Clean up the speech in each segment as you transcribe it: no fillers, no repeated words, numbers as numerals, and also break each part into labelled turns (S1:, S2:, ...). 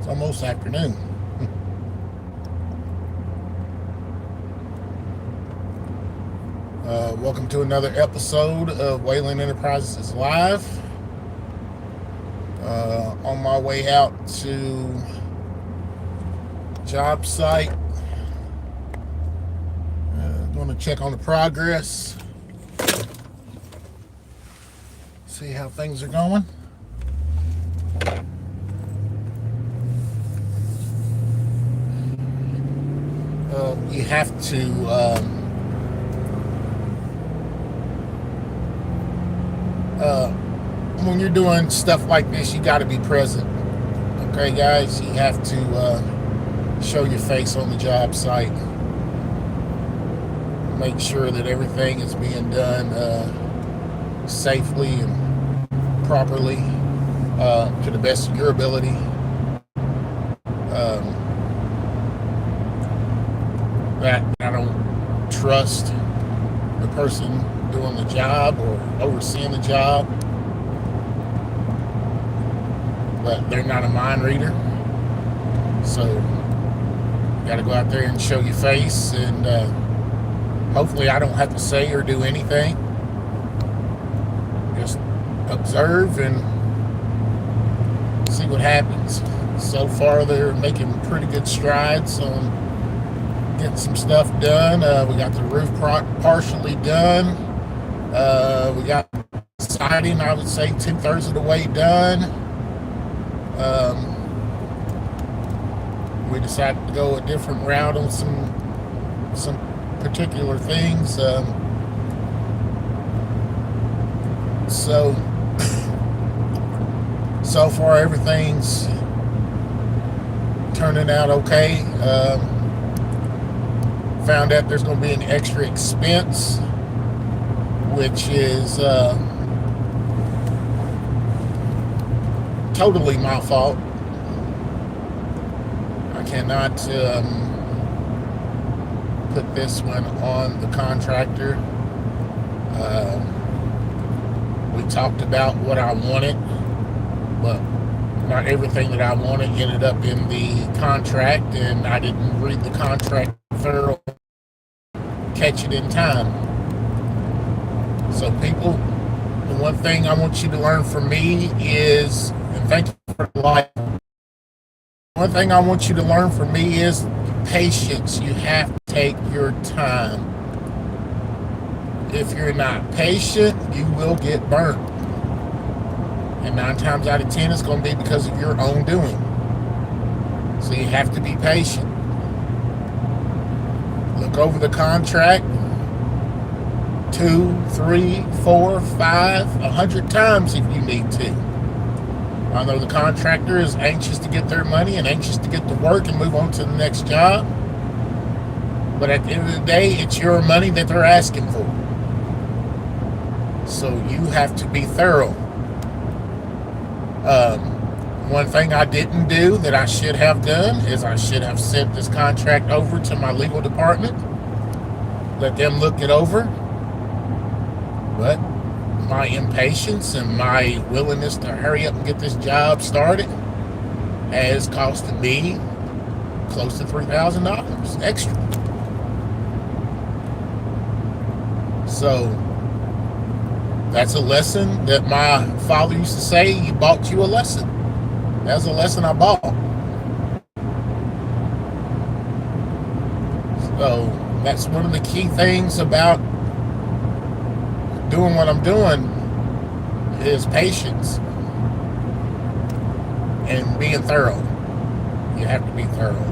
S1: It's almost afternoon. Welcome to another episode of Whalen Enterprises Live. On my way out to job site, going to check on the progress, see how things are going. You have to when you're doing stuff like this, you got to be present. Okay, guys, you have to show your face on the job site. Make sure that everything is being done safely and properly to the best of your ability. That I don't trust the person doing the job or overseeing the job, but they're not a mind reader. So you got to go out there and show your face, and hopefully I don't have to say or do anything. Just observe and see what happens. So far they're making pretty good strides on getting some stuff done. We got the roof partially done. We got siding, I would say 2/3 of the way done. We decided to go a different route on some particular things. So far everything's turning out okay. Found out there's going to be an extra expense, which is totally my fault. I cannot put this one on the contractor. We talked about what I wanted, but not everything that I wanted ended up in the contract, and I didn't read the contract thoroughly, catch it in time. So people, the one thing I want you to learn from me is, and thank you for life, one thing I want you to learn from me is patience. You have to take your time. If you're not patient, you will get burnt. And 9 times out of 10, it's going to be because of your own doing. So you have to be patient. Look over the contract 2, 3, 4, 5, 100 times if you need to. I know the contractor is anxious to get their money and anxious to get to work and move on to the next job. But at the end of the day, it's your money that they're asking for. So you have to be thorough. One thing I didn't do that I should have done is I should have sent this contract over to my legal department, let them look it over. But my impatience and my willingness to hurry up and get this job started has costed me close to $3,000 extra. So that's a lesson that my father used to say, "You bought you a lesson." That's a lesson I bought. So that's one of the key things about doing what I'm doing is patience and being thorough. You have to be thorough.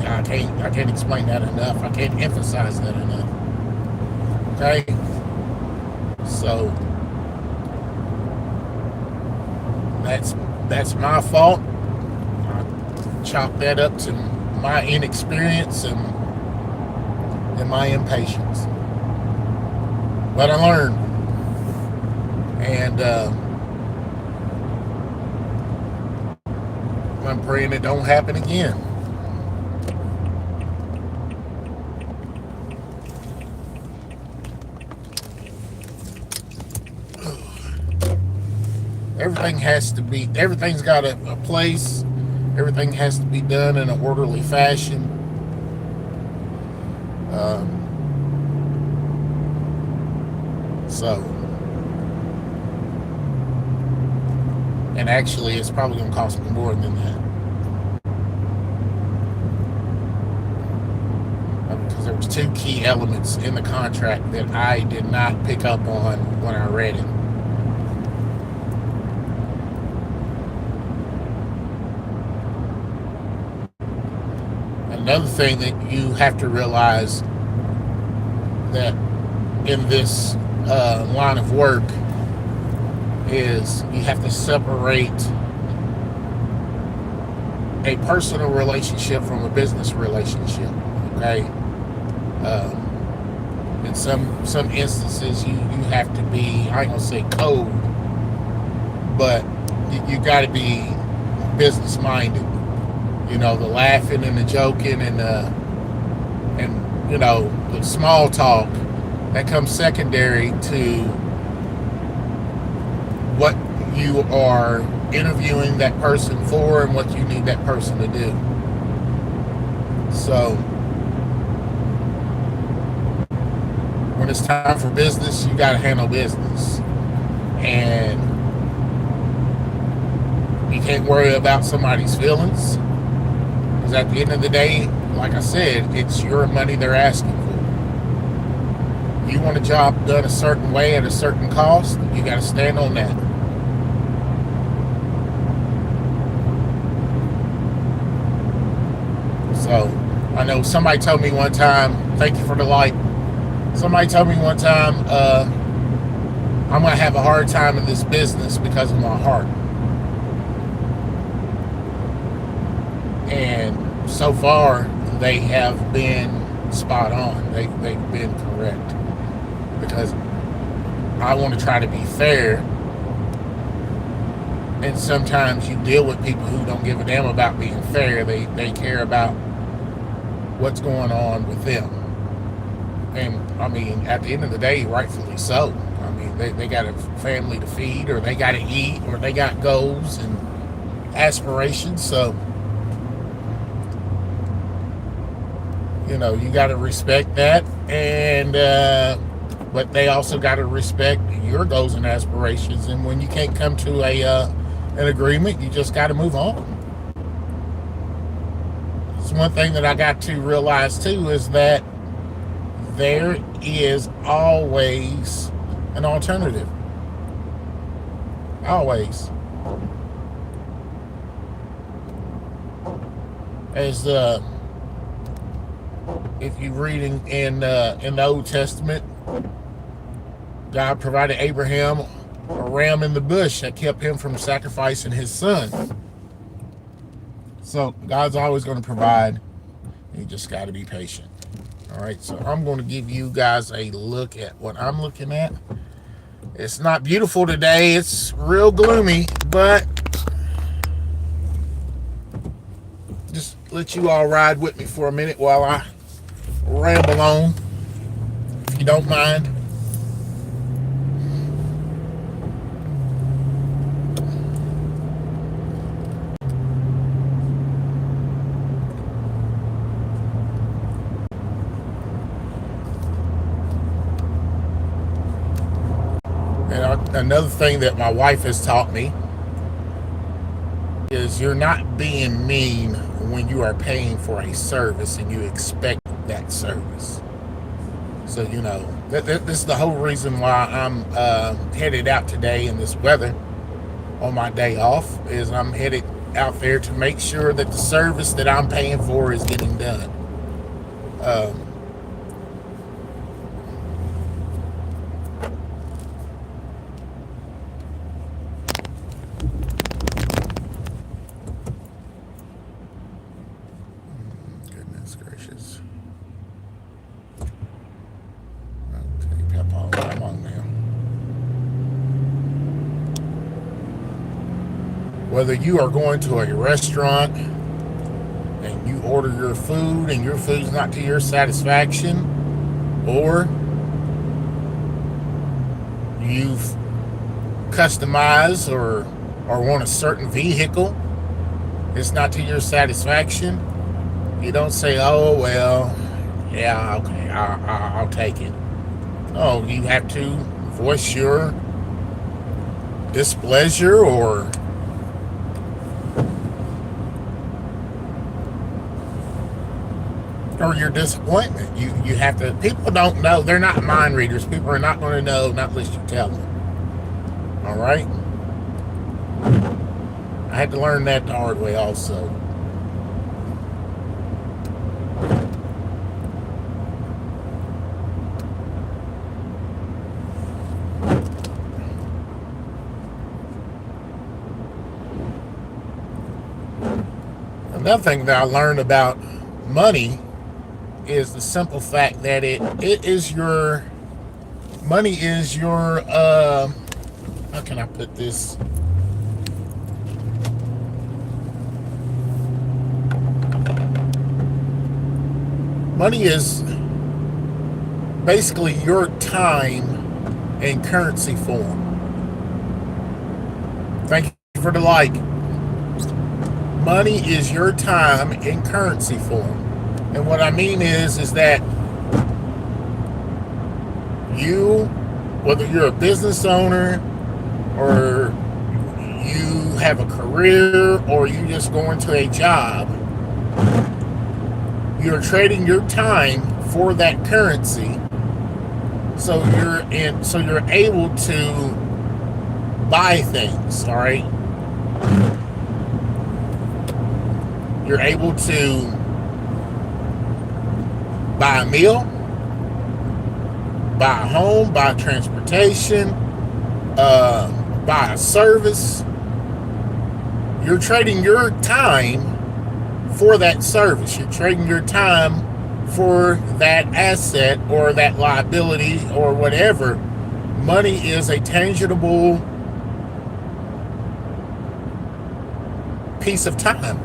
S1: I can't explain that enough. I can't emphasize that enough. Okay? So that's my fault. I chalk that up to my inexperience and my impatience. But I learned, and I'm praying it don't happen again. Everything's got a place Everything has to be done in an orderly fashion. So, and actually, it's probably going to cost me more than that. Because there was two key elements in the contract that I did not pick up on when I read it. Another thing that you have to realize that in this line of work is you have to separate a personal relationship from a business relationship. Okay. In some instances, you have to be, I ain't gonna say code, but you got to be business minded. You know, the laughing and the joking and you know, the small talk, that comes secondary to what you are interviewing that person for and what you need that person to do. So when it's time for business, you got to handle business, and you can't worry about somebody's feelings, because at the end of the day, like I said, it's your money they're asking for. You want a job done a certain way at a certain cost, you got to stand on that. So I know somebody told me one time, thank you for the light. Somebody told me one time, I'm going to have a hard time in this business because of my heart. And so far, they have been spot on. They've been correct. Because I want to try to be fair. And sometimes you deal with people who don't give a damn about being fair. They care about what's going on with them. And I mean, at the end of the day, rightfully so. I mean, they got a family to feed, or they got to eat, or they got goals and aspirations. So, you know, you got to respect that. And but they also got to respect your goals and aspirations. And when you can't come to an agreement, you just got to move on. It's one thing that I got to realize too, is that there is always an alternative. Always. As if you're reading in the Old Testament, God provided Abraham a ram in the bush that kept him from sacrificing his son. So God's always going to provide. You just got to be patient. All right, so I'm going to give you guys a look at what I'm looking at. It's not beautiful today. It's real gloomy, but just let you all ride with me for a minute while I ramble on, if you don't mind. And another thing that my wife has taught me is you're not being mean when you are paying for a service and you expect that service. So, you know, this is the whole reason why I'm headed out today in this weather on my day off, is I'm headed out there to make sure that the service that I'm paying for is getting done. Goodness gracious. Okay, Papa, come on now. Whether you are going to a restaurant and you order your food and your food's not to your satisfaction, or you've customized or want a certain vehicle it's not to your satisfaction, you don't say, oh, well, yeah, okay, I'll take it. No, you have to voice your displeasure or your disappointment. You have to. People don't know. They're not mind readers. People are not going to know not unless you tell them. All right. I had to learn that the hard way also. Another thing that I learned about money is the simple fact that it is your money is your how can I put this? Money is basically your time in currency form. Thank you for the like. Money is your time in currency form. And what I mean is that you, whether you're a business owner or you have a career or you just go into a job, you're trading your time for that currency. So you're able to buy things, all right? You're able to buy a meal, buy a home, buy transportation, buy a service. You're trading your time for that service. You're trading your time for that asset or that liability or whatever. Money is a tangible piece of time.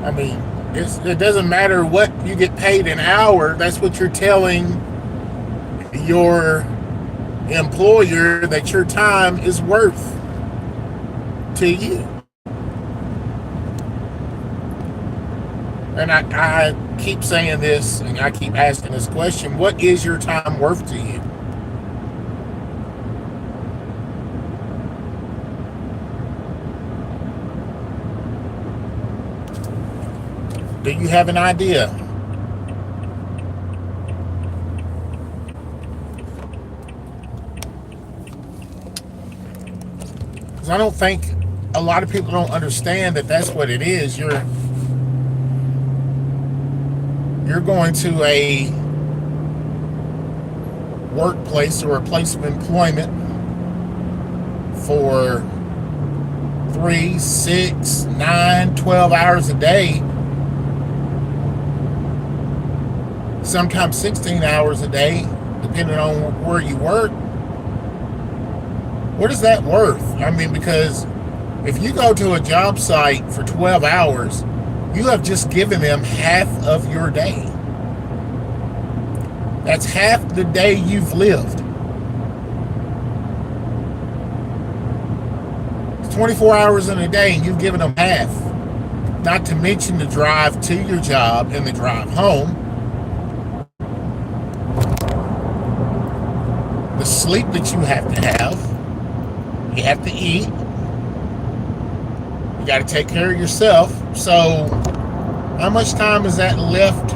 S1: I mean, it doesn't matter what you get paid an hour. That's what you're telling your employer that your time is worth to you. And I keep saying this and I keep asking this question: what is your time worth to you? Do you have an idea? Because I don't think a lot of people don't understand that that's what it is. You're going to a workplace or a place of employment for 3, 6, 9, 12 hours a day. Sometimes 16 hours a day, depending on where you work. What is that worth? I mean, because if you go to a job site for 12 hours, you have just given them half of your day. That's half the day you've lived. It's 24 hours in a day and you've given them half. Not to mention the drive to your job and the drive home. The sleep that you have to have. You have to eat. You got to take care of yourself. So how much time is that left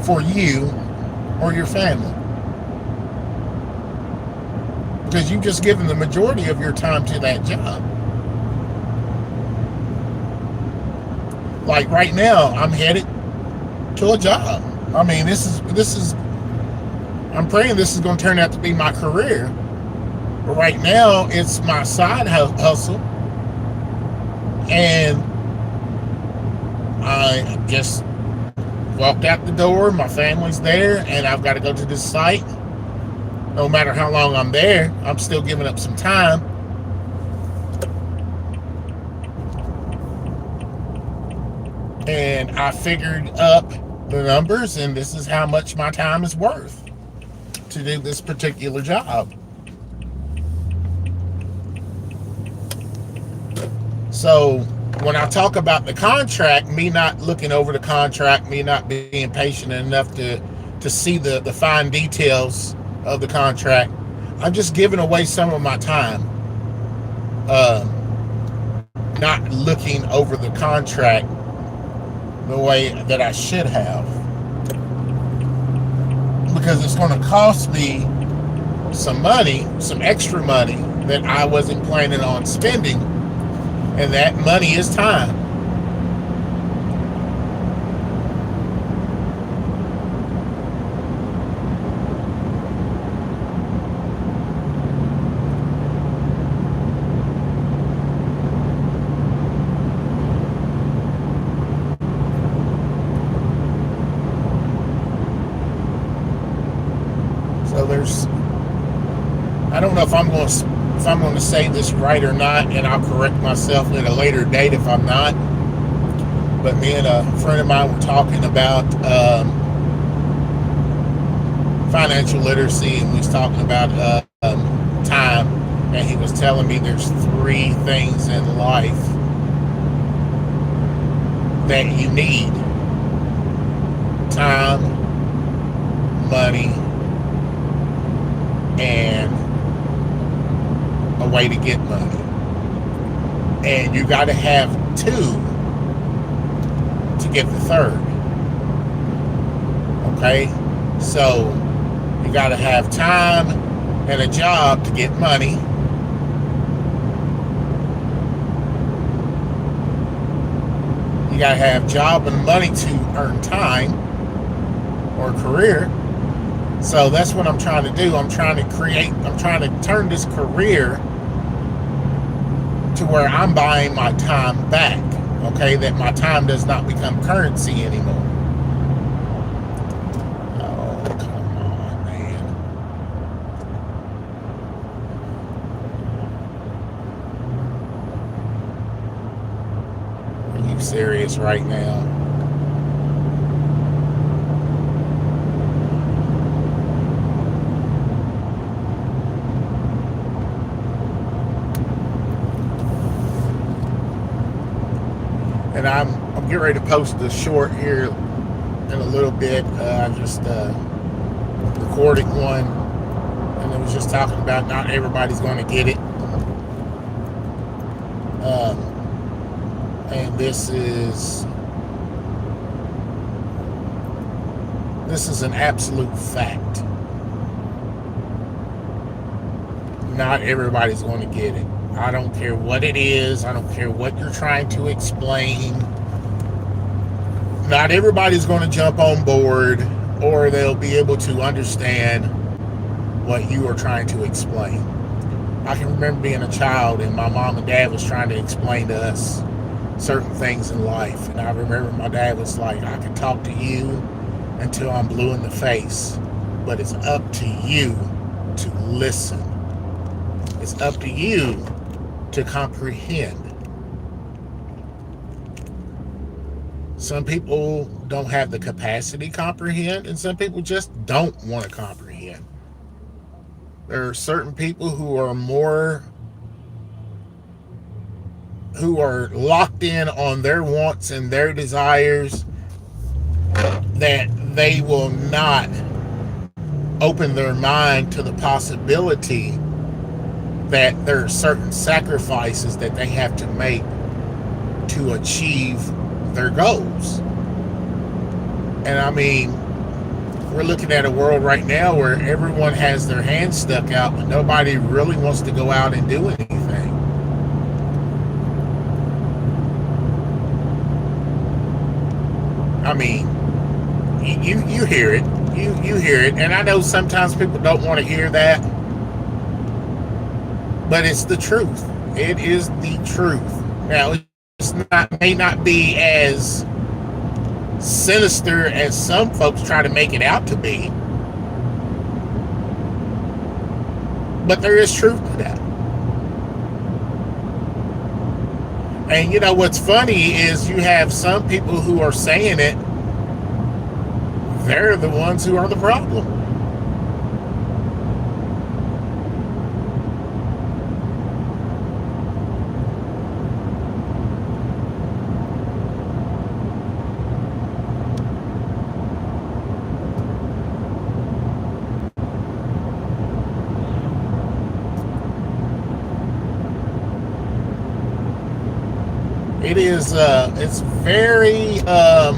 S1: for you or your family? Because you've just given the majority of your time to that job. Like right now, I'm headed to a job. I mean, this is I'm praying this is going to turn out to be my career. But right now, it's my side hustle. And I just walked out the door. My family's there. And I've got to go to this site. No matter how long I'm there, I'm still giving up some time. And I figured up the numbers. And this is how much my time is worth. to do this particular job. So when I talk about the contract, me not looking over the contract, me not being patient enough to see the fine details of the contract, I'm just giving away some of my time, uh, not looking over the contract the way that I should have, because it's going to cost me some money, some extra money that I wasn't planning on spending, and that money is time. So I don't know if I'm going to say this right or not, and I'll correct myself at a later date if I'm not. But me and a friend of mine were talking about financial literacy, and we was talking about time, and he was telling me there's 3 things in life that you need: time, money, and a way to get money. And you got to have 2 to get the 3rd. Okay? So you got to have time and a job to get money. You got to have job and money to earn time or career. So that's what I'm trying to do. I'm trying to turn this career to where I'm buying my time back. Okay, that my time does not become currency anymore. Oh, come on, man. Are you serious right now? And I'm getting ready to post the short here in a little bit. I just recorded one, and it was just talking about not everybody's going to get it. And this is an absolute fact. Not everybody's going to get it. I don't care what it is. I don't care what you're trying to explain. Not everybody's going to jump on board, or they'll be able to understand what you are trying to explain. I can remember being a child and my mom and dad was trying to explain to us certain things in life. And I remember my dad was like, I can talk to you until I'm blue in the face, but it's up to you to listen. It's up to you to comprehend. Some people don't have the capacity to comprehend, and some people just don't want to comprehend. There are certain people who are locked in on their wants and their desires, that they will not open their mind to the possibility that there are certain sacrifices that they have to make to achieve their goals. And I mean, we're looking at a world right now where everyone has their hands stuck out, but nobody really wants to go out and do anything. I mean, you hear it. You hear it. And I know sometimes people don't want to hear that, but it's the truth. It is the truth. Now, may not be as sinister as some folks try to make it out to be, but there is truth to that. And you know what's funny is you have some people who are saying it, they're the ones who are the problem. It is, it's very, how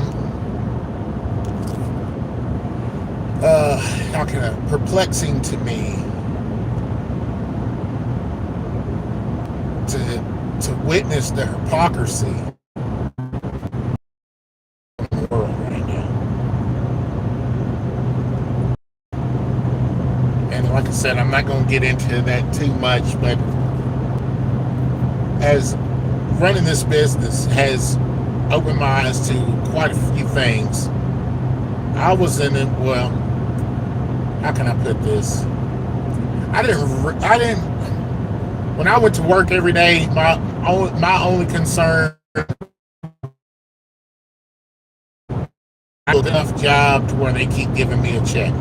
S1: can I, perplexing to me to witness the hypocrisy in the world right now. And like I said, I'm not going to get into that too much, but as running this business has opened my eyes to quite a few things. I was in it, well, how can I put this? I didn't, when I went to work every day, my only concern, I have enough job to where they keep giving me a check.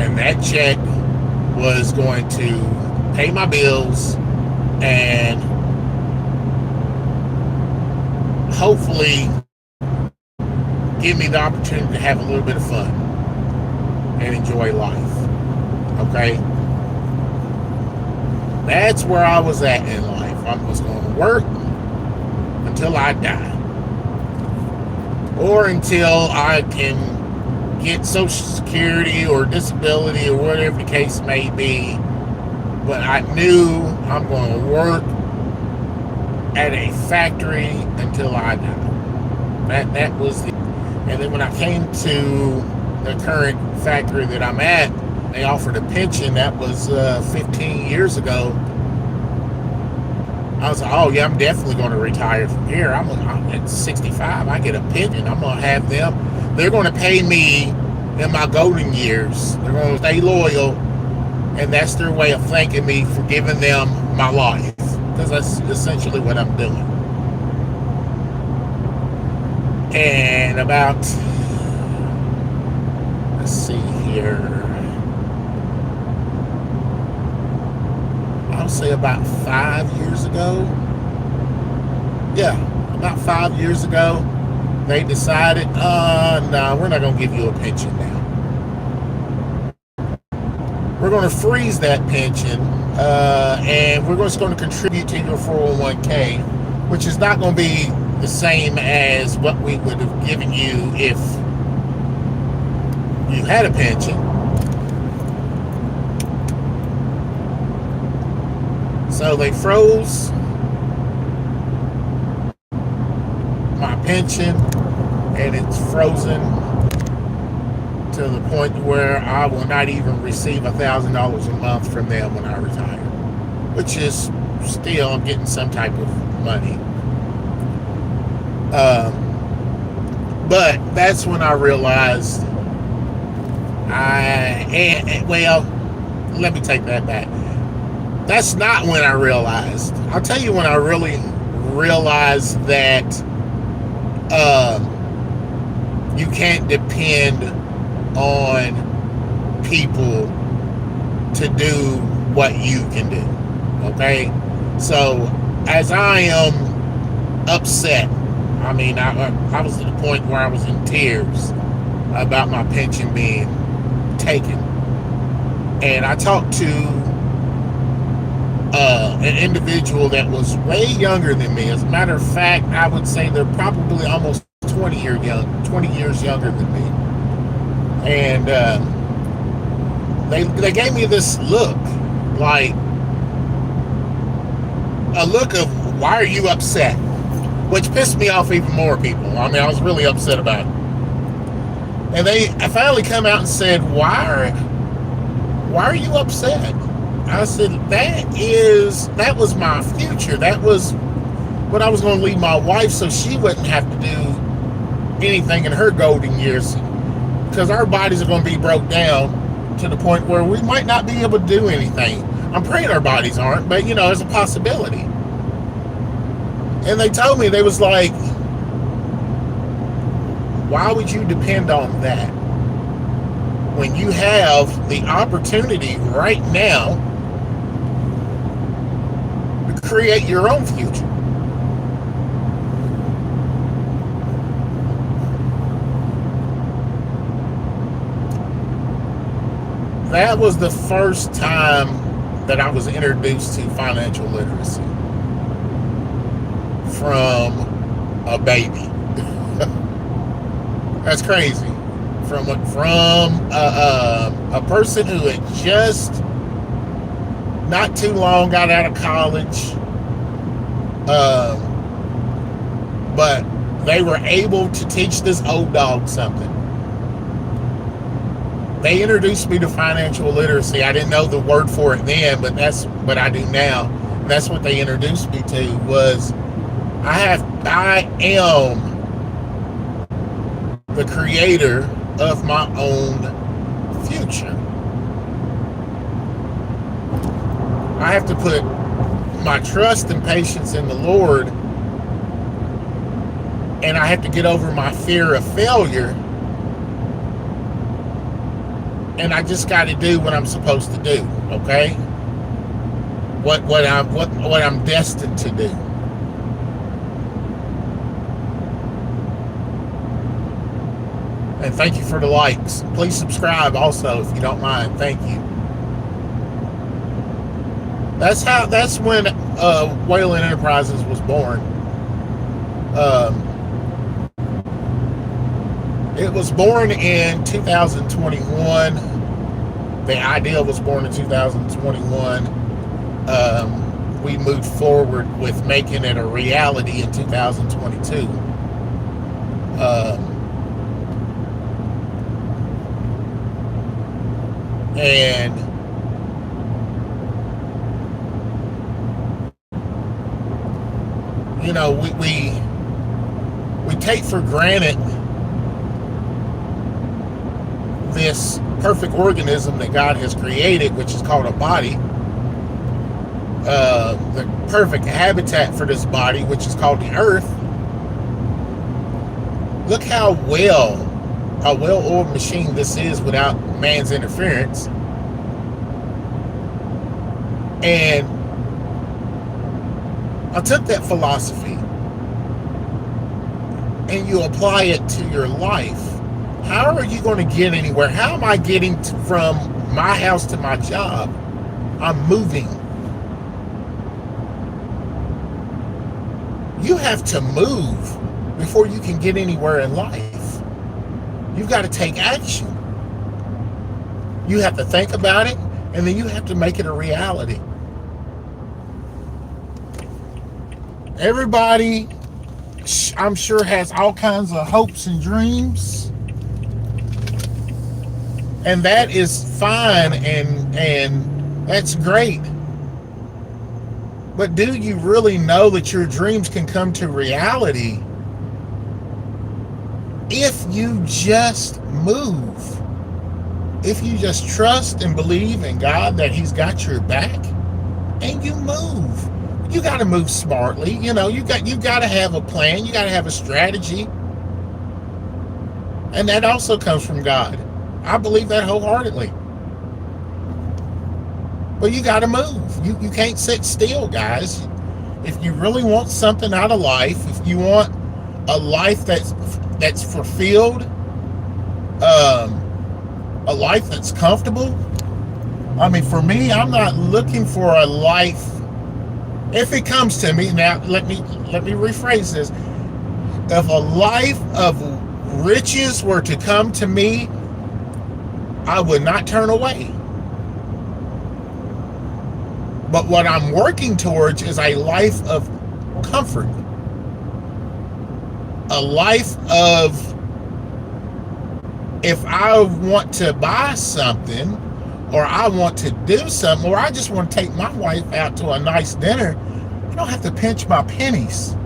S1: And that check was going to pay my bills and hopefully give me the opportunity to have a little bit of fun and enjoy life. Okay? That's where I was at in life. I was going to work until I die, or until I can get Social Security or disability or whatever the case may be. But I knew I'm going to work at a factory until I die. That was the. And then when I came to the current factory that I'm at, they offered a pension. That was 15 years ago. I was like, oh yeah, I'm definitely going to retire from here. I'm at 65. I get a pension. I'm going to have them. They're going to pay me in my golden years. They're going to stay loyal, and that's their way of thanking me for giving them my life, because that's essentially what I'm doing. And about, let's see here, I'll say about 5 years ago. Yeah, about 5 years ago, they decided, no, we're not going to give you a pension now. We're going to freeze that pension, and we're just going to contribute to your 401k, which is not going to be the same as what we would have given you if you had a pension. So they froze my pension, and it's frozen to the point where I will not even receive $1,000 a month from them when I retire, which is still, I'm getting some type of money. But that's when I realized well, let me take that back. That's not when I realized. I'll tell you when I really realized that you can't depend on people to do what you can do. Okay? So as I am upset, I mean, I was to the point where I was in tears about my pension being taken. And I talked to an individual that was way younger than me. As a matter of fact, I would say they're probably almost 20 years younger than me. And they gave me this look, like a look of, why are you upset? Which pissed me off even more, people. I mean, I was really upset about it. And I finally come out and said, why are you upset? I said, that was my future. That was what I was going to leave my wife, so she wouldn't have to do anything in her golden years, because our bodies are going to be broke down to the point where we might not be able to do anything. I'm praying our bodies aren't, but there's a possibility. And they told me, they was like, why would you depend on that when you have the opportunity right now to create your own future? That was the first time that I was introduced to financial literacy from a baby. That's crazy. From a person who had just not too long got out of college, but they were able to teach this old dog something. They introduced me to financial literacy. I didn't know the word for it then, but that's what I do now. And that's what they introduced me to was I am the creator of my own future. I have to put my trust and patience in the Lord, and I have to get over my fear of failure, and I just got to do what I'm supposed to do, okay? What I'm destined to do. And thank you for the likes. Please subscribe also if you don't mind. Thank you. That's when Whalen Enterprises was born. It was born in 2021. The idea was born in 2021. We moved forward with making it a reality in 2022. And you know, we take for granted this perfect organism that God has created, which is called a body, the perfect habitat for this body, which is called the earth. Look how well-oiled machine this is without man's interference. And I took that philosophy and you apply it to your life. How are you going to get anywhere? How am I getting from my house to my job? I'm moving. You have to move before you can get anywhere in life. You've got to take action. You have to think about it, and then you have to make it a reality. Everybody, I'm sure, has all kinds of hopes and dreams. And that is fine, and that's great. But do you really know that your dreams can come to reality if you just move? If you just trust and believe in God that He's got your back, and you move. You got to move smartly. You know, you got to have a plan. You got to have a strategy. And that also comes from God. I believe that wholeheartedly. But you got to move. You can't sit still, guys. If you really want something out of life, if you want a life that's fulfilled, a life that's comfortable. I mean, for me, I'm not looking for a life. If it comes to me, now let me rephrase this. If a life of riches were to come to me, I would not turn away. But what I'm working towards is a life of comfort. A life of, if I want to buy something, or I want to do something, or I just want to take my wife out to a nice dinner, I don't have to pinch my pennies.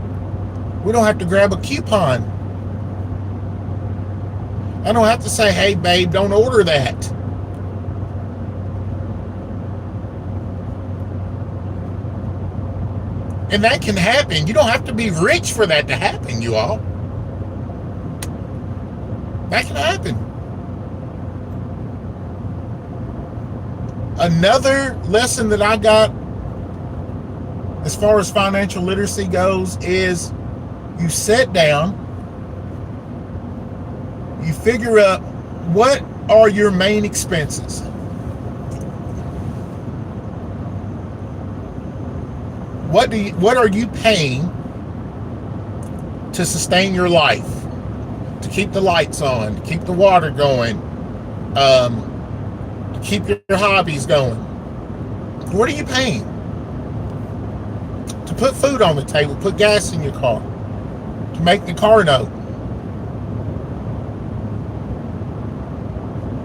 S1: We don't have to grab a coupon. I don't have to say, hey, babe, don't order that. And that can happen. You don't have to be rich for that to happen, you all. That can happen. Another lesson that I got as far as financial literacy goes is you sit down, you figure out what are your main expenses. what are you paying to sustain your life, to keep the lights on, to keep the water going, to keep your hobbies going? What are you paying to put food on the table, put gas in your car, to make the car note?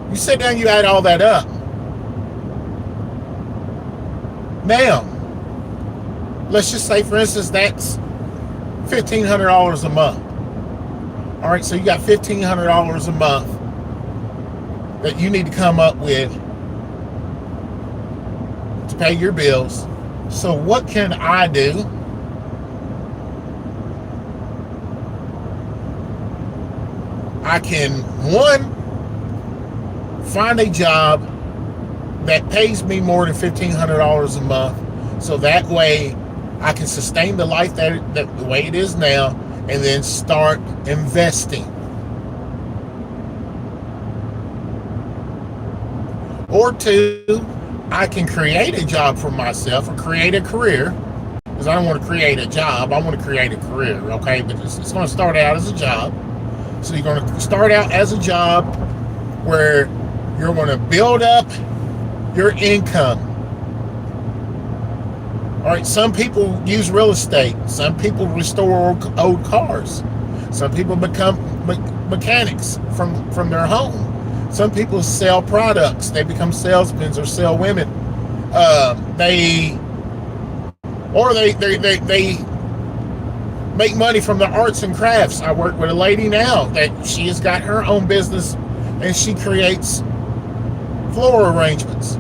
S1: You sit down, you add all that up. Now, let's just say, for instance, that's $1,500 a month. All right, so you got $1,500 a month that you need to come up with to pay your bills. So what can I do? I can, one, find a job that pays me more than $1,500 a month, so that way I can sustain the life that the way it is now, and then start investing. Or two, I can create a job for myself or create a career, because I don't want to create a job, I want to create a career, okay? But it's going to start out as a job. So you're going to start out as a job where you're going to build up your income. All right, some people use real estate. Some people restore old cars. Some people become mechanics from their home. Some people sell products. They become salesmen or sell women. They make money from the arts and crafts. I work with a lady now that she has got her own business, and she creates floral arrangements.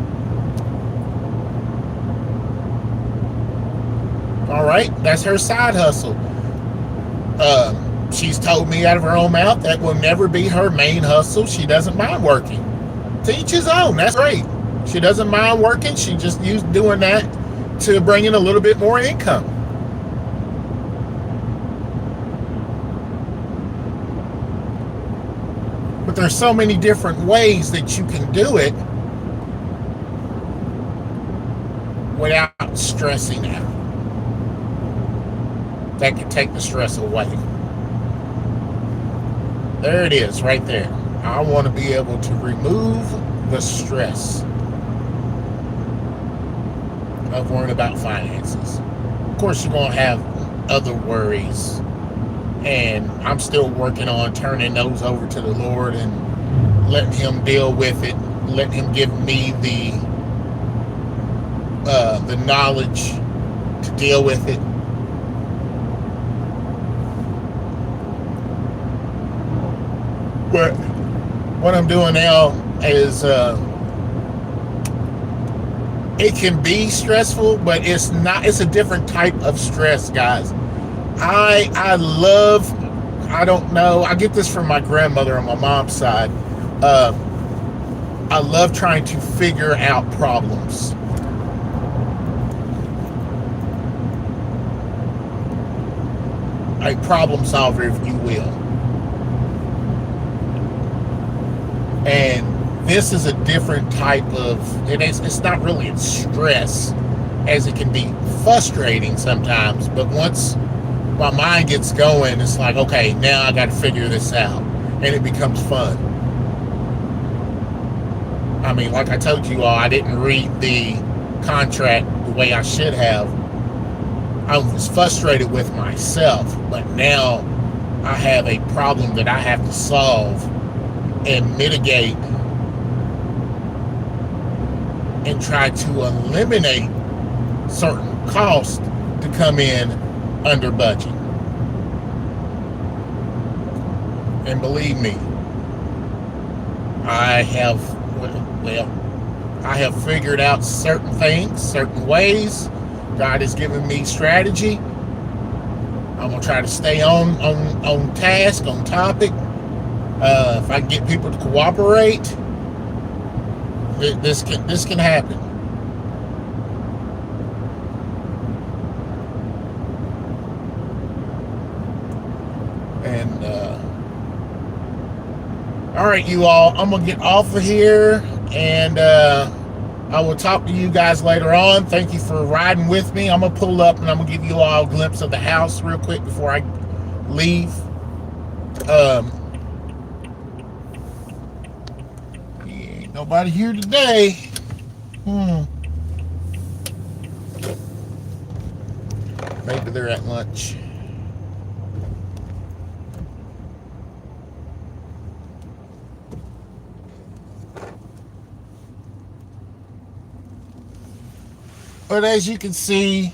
S1: All right, that's her side hustle. She's told me out of her own mouth that will never be her main hustle. She doesn't mind working. To each his own. That's great. She doesn't mind working. She just used doing that to bring in a little bit more income. But there's so many different ways that you can do it without stressing out. That can take the stress away. There it is, right there. I want to be able to remove the stress of worrying about finances. Of course, you're going to have other worries, and I'm still working on turning those over to the Lord and letting Him deal with it, letting Him give me the knowledge to deal with it. But what I'm doing now is it can be stressful, but it's not. It's a different type of stress, guys. I don't know. I get this from my grandmother on my mom's side. I love trying to figure out problems. A problem solver, if you will. And this is a different type of, it's not really stress, as it can be frustrating sometimes, but once my mind gets going, it's like, okay, now I got to figure this out, and it becomes fun. I mean, like I told you all, I didn't read the contract the way I should have. I was frustrated with myself, but now I have a problem that I have to solve and mitigate and try to eliminate certain costs to come in under budget. And believe me, I have figured out certain things, certain ways. God has given me strategy. I'm gonna try to stay on task, on topic. If I can get people to cooperate, this can happen. And all right, you all, I'm gonna get off of here, and I will talk to you guys later on. Thank you for riding with me. I'm going to pull up and I'm going to give you all a glimpse of the house real quick before I leave. Ain't nobody here today. Maybe they're at lunch. But as you can see,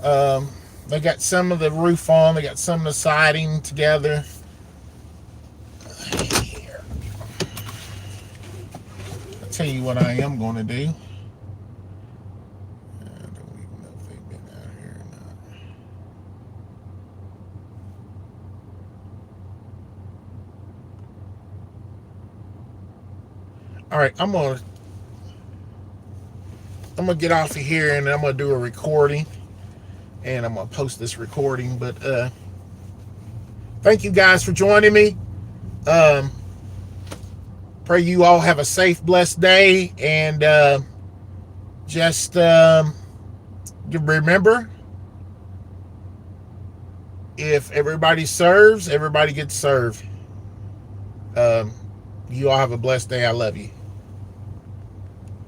S1: they got some of the roof on. They got some of the siding together. Here. I'll tell you what I am going to do. I don't even know if they've been out here or not. All right, I'm gonna get off of here and I'm gonna do a recording, and I'm gonna post this recording. But thank you guys for joining me. Pray you all have a safe, blessed day, and just remember, if everybody serves, everybody gets served. You all have a blessed day. I love you.